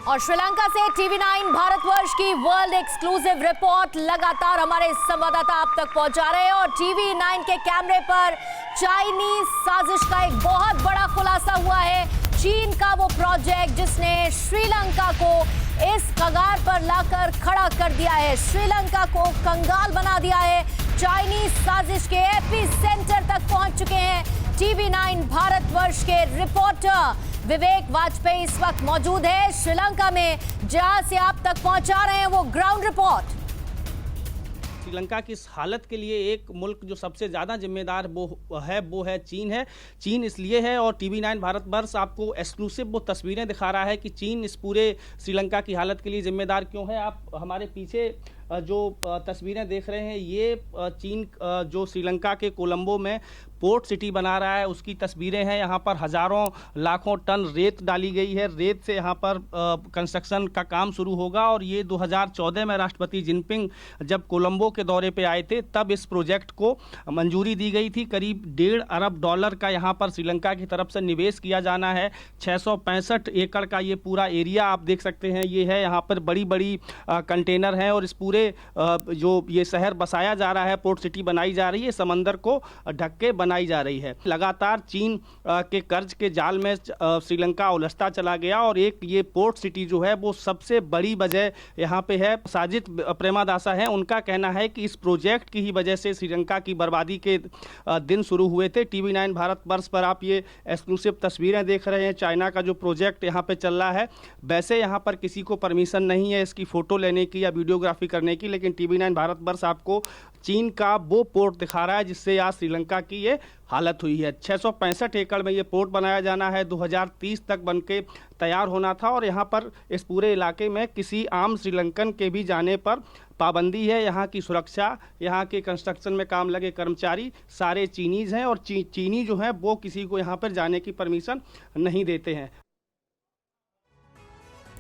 और श्रीलंका से टीवी9 भारतवर्ष की वर्ल्ड एक्सक्लूसिव रिपोर्ट लगातार हमारे संवाददाता आप तक पहुंचा रहे हैं और टीवी9 के कैमरे पर चाइनीज साजिश का एक बहुत बड़ा खुलासा हुआ है। चीन का वो प्रोजेक्ट जिसने श्रीलंका को इस कगार पर लाकर खड़ा कर दिया है, श्रीलंका को कंगाल बना दिया है। चाइनीज साजिश के एपी सेंटर तक पहुंच चुके हैं टीवी9 भारतवर्ष के रिपोर्टर विवेक वाजपेयी इस वक्त मौजूद है श्रीलंका में, जहां से आप तक पहुंचा रहे हैं वो ग्राउंड रिपोर्ट। श्रीलंका की इस हालत के लिए एक मुल्क जो सबसे ज़्यादा जिम्मेदार वो है चीन है। चीन इसलिए है और टीवी9 भारतवर्ष आपको एक्सक्लूसिव वो तस्वीरें दिखा रहा है कि चीन इस पूरे श्रीलंका की हालत के लिए जिम्मेदार क्यों है। आप हमारे पीछे जो तस्वीरें देख रहे हैं ये चीन जो श्रीलंका के कोलंबो में पोर्ट सिटी बना रहा है उसकी तस्वीरें हैं। यहाँ पर हज़ारों लाखों टन रेत डाली गई है। रेत से यहाँ पर कंस्ट्रक्शन का काम शुरू होगा और ये 2014 में राष्ट्रपति जिनपिंग जब कोलंबो के दौरे पे आए थे तब इस प्रोजेक्ट को मंजूरी दी गई थी। करीब $1.5 अरब का यहाँ पर श्रीलंका की तरफ से निवेश किया जाना है। 665 एकड़ का ये पूरा एरिया आप देख सकते हैं ये है। यहाँ पर बड़ी बड़ी कंटेनर हैं और इस पूरे जो ये शहर बसाया जा रहा है, पोर्ट सिटी बनाई जा रही है, समंदर को ढक के बनाई जा रही है। लगातार चीन के कर्ज के जाल में श्रीलंका उलझता चला गया और एक ये पोर्ट सिटी जो है वो सबसे बड़ी वजह यहाँ पे है। साजिद प्रेमादासा है, उनका कहना है कि इस प्रोजेक्ट की ही वजह से श्रीलंका की बर्बादी के दिन शुरू हुए थे। टीवी9 भारतवर्ष पर आप ये एक्सक्लूसिव तस्वीरें देख रहे हैं। चाइना का जो प्रोजेक्ट यहाँ पे चल रहा है, वैसे यहाँ पर किसी को परमिशन नहीं है इसकी फ़ोटो लेने की या वीडियोग्राफी करने की, लेकिन टीवी9 भारतवर्ष आपको चीन का वो पोर्ट दिखा रहा है जिससे आज श्रीलंका की ये हालत हुई है। 665 एकड़ में ये पोर्ट बनाया जाना है, 2030 तक बनके तैयार होना था और यहाँ पर इस पूरे इलाके में किसी आम श्रीलंकन के भी जाने पर पाबंदी है। यहाँ की सुरक्षा, यहाँ के कंस्ट्रक्शन में काम लगे कर्मचारी सारे चीनीज हैं और चीनी जो हैं वो किसी को यहाँ पर जाने की परमिशन नहीं देते हैं।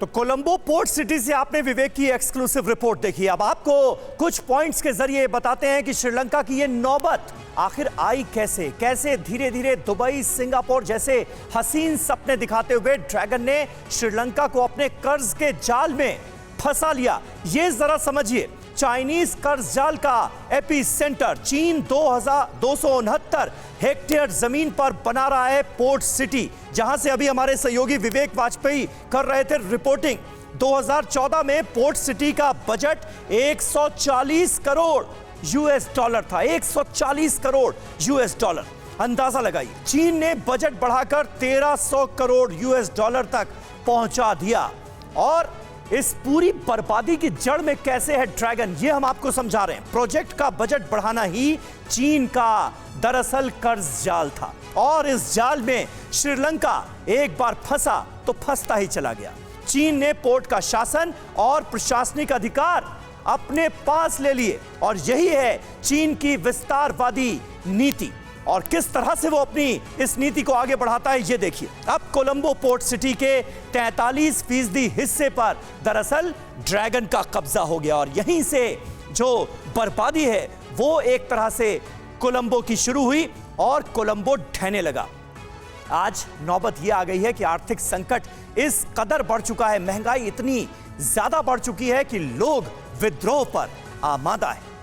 तो कोलंबो पोर्ट सिटी से आपने विवेक की एक्सक्लूसिव रिपोर्ट देखी। अब आपको कुछ पॉइंट्स के जरिए बताते हैं कि श्रीलंका की ये नौबत आखिर आई कैसे। कैसे धीरे धीरे दुबई, सिंगापुर जैसे हसीन सपने दिखाते हुए ड्रैगन ने श्रीलंका को अपने कर्ज के जाल में फंसा लिया। ये जरा समझिए, चाइनीज कर्ज जाल का एपी सेंटर चीन 2269 हेक्टेयर जमीन पर बना रहा है पोर्ट सिटी, जहां से अभी हमारे सहयोगी विवेक वाजपेयी कर रहे थे रिपोर्टिंग। 2014 में पोर्ट सिटी का बजट 140 करोड़ यूएस डॉलर था। 140 करोड़ यूएस डॉलर, अंदाजा लगाइए। चीन ने बजट बढ़ाकर 1300 करोड़ यूएस डॉलर तक पहुंचा दिया। और इस पूरी बर्बादी की जड़ में कैसे है ड्रैगन, ये हम आपको समझा रहे हैं। प्रोजेक्ट का बजट बढ़ाना ही चीन का दरअसल कर्ज जाल था और इस जाल में श्रीलंका एक बार फंसा तो फंसता ही चला गया। चीन ने पोर्ट का शासन और प्रशासनिक अधिकार अपने पास ले लिए और यही है चीन की विस्तारवादी नीति। और किस तरह से वो अपनी इस नीति को आगे बढ़ाता है ये देखिए। अब कोलंबो पोर्ट सिटी के 43% हिस्से पर दरअसल ड्रैगन का कब्जा हो गया और यहीं से जो बर्बादी है वो एक तरह से कोलंबो की शुरू हुई और कोलंबो ढहने लगा। आज नौबत ये आ गई है कि आर्थिक संकट इस कदर बढ़ चुका है, महंगाई इतनी ज्यादा बढ़ चुकी है कि लोग विद्रोह पर आमादा है।